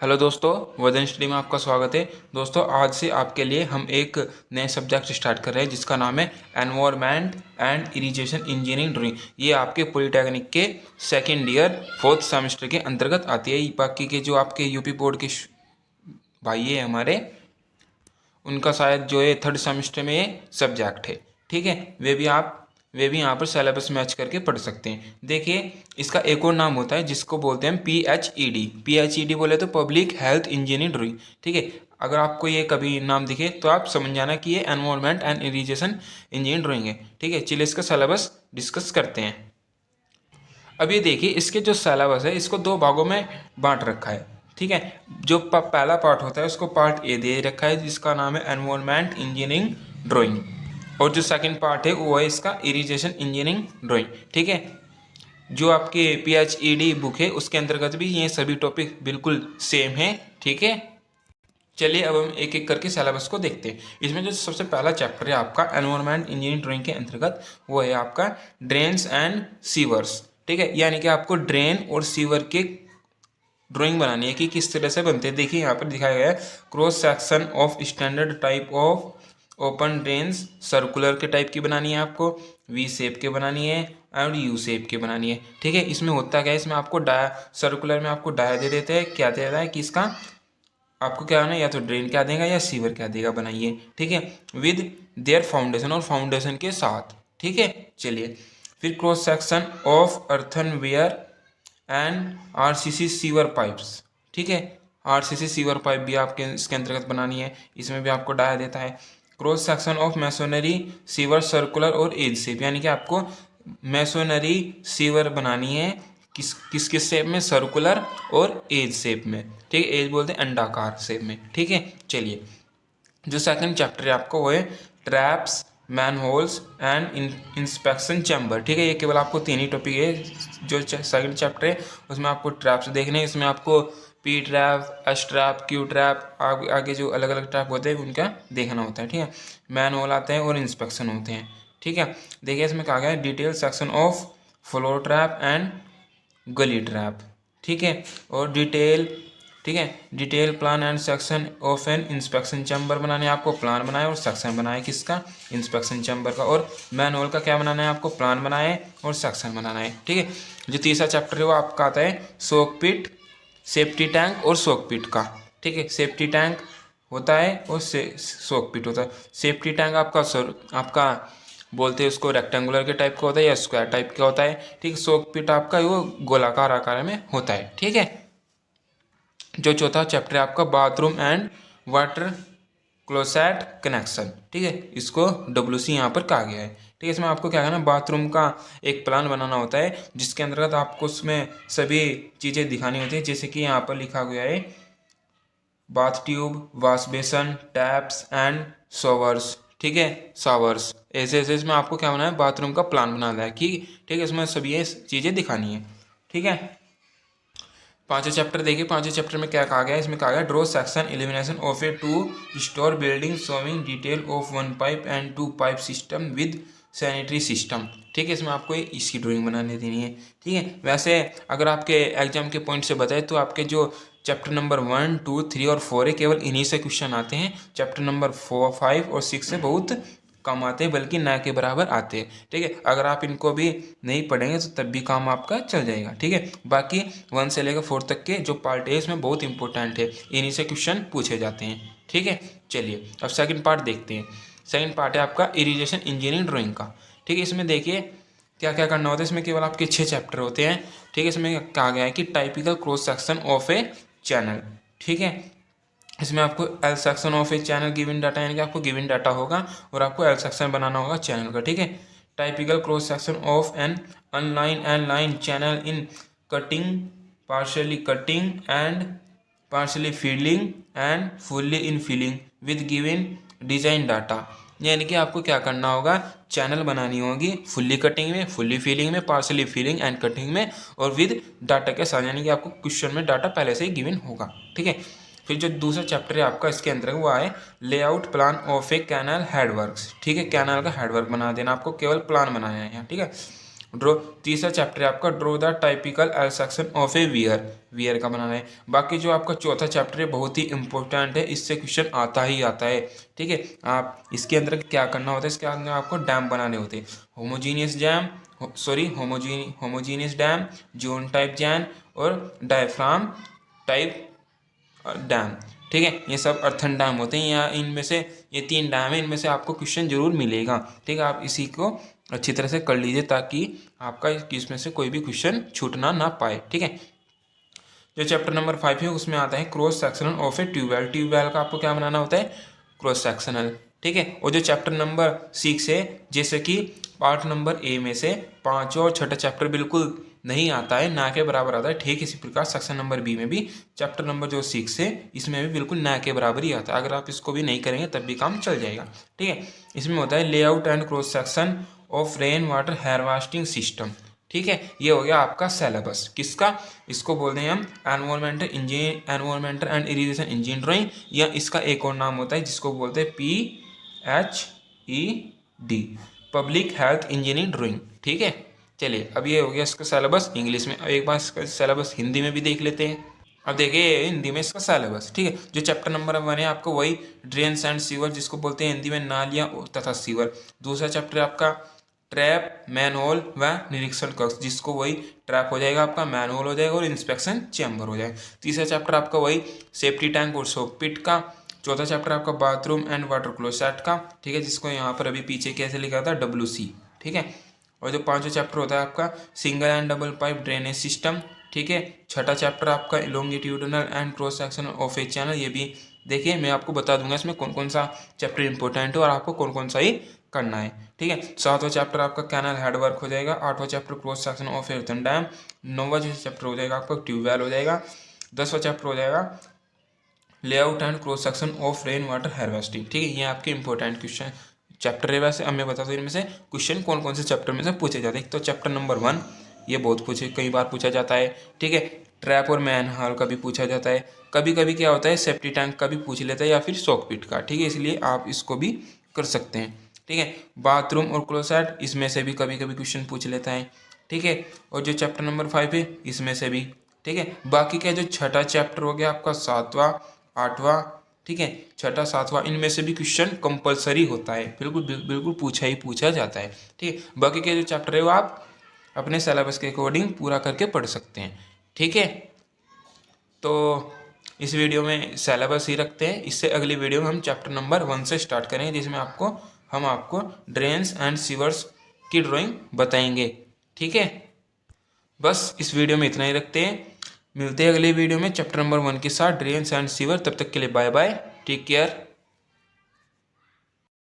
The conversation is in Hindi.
हेलो दोस्तों, वजन स्टडी में आपका स्वागत है। दोस्तों, आज से आपके लिए हम एक नए सब्जेक्ट स्टार्ट कर रहे हैं जिसका नाम है environment and irrigation engineering drawing. ये आपके पॉलिटेक्निक के सेकेंड ईयर फोर्थ सेमेस्टर के अंतर्गत आती है। बाकी के जो आपके यूपी बोर्ड के भाई है हमारे, उनका शायद जो है थर्ड सेमेस्टर में ये सब्जेक्ट है। ठीक है, वे भी यहाँ पर सिलेबस मैच करके पढ़ सकते हैं। देखिए, इसका एक और नाम होता है जिसको बोलते हैं PHED बोले तो पब्लिक हेल्थ इंजीनियरिंग ड्राइंग। ठीक है, अगर आपको ये कभी नाम दिखे तो आप समझ जाना कि ये environment and irrigation engineering drawing है। ठीक है, चलिए इसका सिलेबस डिस्कस करते हैं। अब ये देखिए, इसके जो सिलेबस है इसको दो भागों में बांट रखा है। ठीक है, जो पहला पार्ट होता है उसको पार्ट ए दे रखा है जिसका नाम है एनवायरनमेंट इंजीनियरिंग ड्राइंग, और जो सेकंड पार्ट है वो है इसका इरिगेशन इंजीनियरिंग ड्राइंग। ठीक है, जो आपके PHED बुक है उसके अंतर्गत भी ये सभी टॉपिक बिल्कुल सेम है। ठीक है, चलिए अब हम एक एक करके सिलेबस को देखते हैं। इसमें जो सबसे पहला चैप्टर है आपका एनवायरनमेंट इंजीनियरिंग ड्राइंग के अंतर्गत, वो है आपका ड्रेन्स एंड सीवर्स। ठीक है, यानी कि आपको ड्रेन और सीवर के ड्राइंग बनानी है कि किस तरह से बनते हैं। देखिए यहाँ पर दिखाया गया है cross section of standard type of open drains. Circular के टाइप की बनानी है आपको, वी शेप के बनानी है और यू शेप के बनानी है। ठीक है, इसमें होता क्या है, इसमें आपको सर्कुलर में आपको डाया दे देते हैं, क्या दे रहा है कि इसका आपको क्या होना है, या तो ड्रेन क्या देगा या सीवर क्या देगा, बनाइए। ठीक है, विद देयर फाउंडेशन, और फाउंडेशन के साथ। ठीक है, चलिए फिर cross section of earthenware and RCC sewer pipes. ठीक है, RCC सीवर पाइप भी आपके इसके अंतर्गत बनानी है, इसमें भी आपको डाया देता है। Cross section of masonry sewer circular और एज शेप, यानी कि आपको मैसोनरी सीवर बनानी है किस शेप में, सर्कुलर और एज शेप में। ठीक है, एज बोलते हैं अंडाकार शेप में। ठीक है, चलिए जो सेकंड चैप्टर है आपको वो है traps, man holes and inspection chamber. ठीक है, ये केवल आपको तीन ही टॉपिक है। जो सेकंड चैप्टर है उसमें आपको ट्रैप्स देखने हैं, इसमें आपको P trap, S trap, Q trap, आगे जो अलग अलग ट्रैप होते हैं उनका देखना होता है। ठीक है, मैन होल आते हैं और इंस्पेक्शन होते हैं। ठीक है, देखिए इसमें कहा गया है detail section of floor trap and gully trap. ठीक है, और ठीक है, detail plan and section of an inspection chamber बनाने, आपको प्लान बनाए और सेक्शन बनाए किसका, इंस्पेक्शन चैम्बर का। और मैनुअल का क्या बनाना है, आपको प्लान बनाए और सेक्शन बनाना है। ठीक है, जो तीसरा चैप्टर है वो आपका आता है सोक पिट, सेफ्टी टैंक और सोक पिट का। ठीक है, सेफ्टी टैंक होता है और सोक पिट होता है। सेफ्टी टैंक आपका बोलते हैं उसको रेक्टेंगुलर के टाइप का होता है या स्क्वायर टाइप का होता है। ठीक है, सोक पिट आपका वो गोलाकार आकार में होता है। ठीक है, जो चौथा चैप्टर है आपका bathroom and water closet connection. ठीक है, इसको WC यहाँ पर कहा गया है। ठीक है, इसमें आपको क्या करना है, बाथरूम का एक प्लान बनाना होता है जिसके अंतर्गत आपको उसमें सभी चीज़ें दिखानी होती है, जैसे कि यहाँ पर लिखा गया है bath tube, wash basin, taps and showers. ठीक है, शॉवर्स, ऐसे ऐसे इसमें आपको क्या बनाना है, बाथरूम का प्लान बनाना है कि ठीक है, इसमें सभी ये चीज़ें दिखानी है। ठीक है, पांचवें चैप्टर देखिए, पांचवें चैप्टर में क्या कहा गया है, इसमें कहा गया draw section elimination of a two storey building showing detail of one pipe and two pipe system with sanitary system. ठीक है, इसमें आपको इसकी ड्राइंग बनाने देनी है। ठीक है, वैसे अगर आपके एग्जाम के पॉइंट से बताए तो आपके जो चैप्टर नंबर 1, 2, 3 और 4 है केवल इन्हीं से क्वेश्चन आते हैं। चैप्टर नंबर 4, 5 और 6 से बहुत कम आते हैं, बल्कि ना के बराबर आते हैं। ठीक है, अगर आप इनको भी नहीं पढ़ेंगे तो तब भी काम आपका चल जाएगा। ठीक है, बाकी 1 से लेकर 4 तक के जो पार्ट है इसमें बहुत इंपॉर्टेंट है, इन्हीं से क्वेश्चन पूछे जाते हैं। ठीक है, चलिए अब सेकंड पार्ट देखते हैं। सेकंड पार्ट है आपका इरिगेशन इंजीनियरिंग ड्राइंग का। ठीक है, इसमें देखिए क्या क्या करना होता है, इसमें केवल आपके 6 चैप्टर होते हैं। ठीक है, इसमें कहा गया है कि typical cross section of A channel. ठीक है, इसमें आपको L section of A channel given data, यानी कि आपको गिवन डाटा होगा और आपको एल सेक्शन बनाना होगा चैनल का। ठीक है, typical cross section of an unlined and lined channel in cutting, cutting and partially filling and fully in filling with given design data. यानी कि आपको क्या करना होगा, चैनल बनानी होगी फुल्ली कटिंग में, फुल्ली फिलिंग में, पार्शली फिलिंग एंड कटिंग में और विद डाटा के साथ, यानी कि आपको क्वेश्चन में डाटा पहले से ही गिवन होगा। ठीक है, फिर जो दूसरा चैप्टर है आपका इसके अंदर वो है layout plan of a canal headworks. ठीक है, कैनल का हेडवर्क बना देना, आपको केवल प्लान बनाना है यहाँ। ठीक है, ड्रॉ। तीसरा चैप्टर है आपका draw the typical L section of A wear, wear का बनाना है। बाकी जो आपका चौथा चैप्टर है बहुत ही इंपॉर्टेंट है, इससे क्वेश्चन आता ही आता है, ठीक है। आप इसके अंदर क्या करना होता है, इसके अंदर आपको डैम बनाने होते हैं, homogeneous dam, homogeneous dam, zone type dam और डायफ्राम टाइप डैम, ठीक है। ये सब अर्थन डैम होते हैं, या इनमें से ये 3 डैम है, इनमें से आपको क्वेश्चन जरूर मिलेगा, ठीक है। आप इसी को अच्छी तरह से कर लीजिए ताकि आपका इसमें से कोई भी क्वेश्चन छूटना ना पाए, ठीक है। जो चैप्टर नंबर 5 है उसमें आता है cross sectional of a tubewell. Tubewell का आपको क्या बनाना होता है, क्रॉस सेक्शनल, ठीक है। और जो चैप्टर नंबर 6 है, जैसे कि पार्ट नंबर ए में से 5वां और छठा चैप्टर बिल्कुल नहीं आता है, ना के बराबर आता है, ठीक इसी प्रकार सेक्शन नंबर बी में भी चैप्टर नंबर जो 6 है इसमें भी बिल्कुल ना के बराबर ही आता है। अगर आप इसको भी नहीं करेंगे तब भी काम चल जाएगा, ठीक है। इसमें होता है layout and cross section of rain water harvesting system, ठीक है। ये हो गया आपका सिलेबस किसका, इसको बोलते हैं हम एनवायरमेंटल एंड इरिगेशन इंजीनियरिंग, या इसका एक और नाम होता है जिसको बोलते हैं PHED, public health engineering drawing, ठीक है। चलिए अब ये हो गया इसका सिलेबस इंग्लिश में। अब एक बार इसका सिलेबस हिंदी में भी देख लेते हैं। अब देखिए हिंदी में इसका सिलेबस, ठीक है। जो चैप्टर नंबर 1 है आपको वही ड्रेन्स एंड सीवर, जिसको बोलते हैं हिंदी में नालियाँ तथा सीवर। दूसरा चैप्टर है आपका ट्रैप, मैनहोल व निरीक्षण कक्ष, जिसको वही ट्रैप हो जाएगा आपका, मैनहोल हो जाएगा और इंस्पेक्शन चैम्बर हो जाएगा। तीसरा चैप्टर आपका वही सेफ्टी टैंक और सोक पिट का। चौथा चैप्टर आपका बाथरूम एंड वाटर क्लोसेट का, ठीक है, जिसको यहाँ पर अभी पीछे कैसे लिखा था WC, ठीक है। और जो 5वां चैप्टर होता है आपका single and double pipe drainage system, ठीक है। छठा चैप्टर आपका longitudinal and cross section of A channel. ये भी देखिए मैं आपको बता दूंगा इसमें कौन कौन सा चैप्टर इंपॉर्टेंट है और आपको कौन कौन सा ही करना है, ठीक है। 7वां चैप्टर आपका कैनल हेडवर्क हो जाएगा। 8वां chapter cross section of earthen dam. 9वां जो चैप्टर हो जाएगा आपका ट्यूबवेल हो जाएगा। 10वां चैप्टर हो जाएगा layout and cross section of rain water harvesting, ठीक है। ये आपके इंपॉर्टेंट क्वेश्चन चैप्टर है। वैसे अब मैं बता दूँ इनमें से क्वेश्चन कौन कौन से चैप्टर में से पूछे जाते हैं। तो चैप्टर नंबर 1 ये बहुत कई बार पूछा जाता है, ठीक है। ट्रैप और मैन होल का भी पूछा जाता है। कभी कभी क्या होता है सेफ्टी टैंक का भी पूछ लेता है या फिर सॉक पिट का, ठीक है। इसलिए आप इसको भी कर सकते हैं, ठीक है। बाथरूम और क्लोसेट इसमें से भी कभी कभी क्वेश्चन पूछ लेता है, ठीक है। और जो चैप्टर नंबर 5 है इसमें से भी, ठीक है। बाकी का जो छठा चैप्टर हो गया आपका 7वां 8वां, ठीक है, छठा 7वां, इनमें से भी क्वेश्चन कंपलसरी होता है, बिल्कुल बिल्कुल पूछा जाता है, ठीक है। बाकी के जो चैप्टर है वो आप अपने सिलेबस के अकॉर्डिंग पूरा करके पढ़ सकते हैं, ठीक है। तो इस वीडियो में सिलेबस ही रखते हैं। इससे अगली वीडियो में हम चैप्टर नंबर 1 से स्टार्ट करेंगे, जिसमें हम आपको ड्रेन्स एंड सीवर्स की ड्राइंग बताएंगे, ठीक है। बस इस वीडियो में इतना ही रखते हैं। मिलते हैं अगले वीडियो में चैप्टर नंबर 1 के साथ ड्रेन्स एंड सीवर। तब तक के लिए बाय बाय, टेक केयर।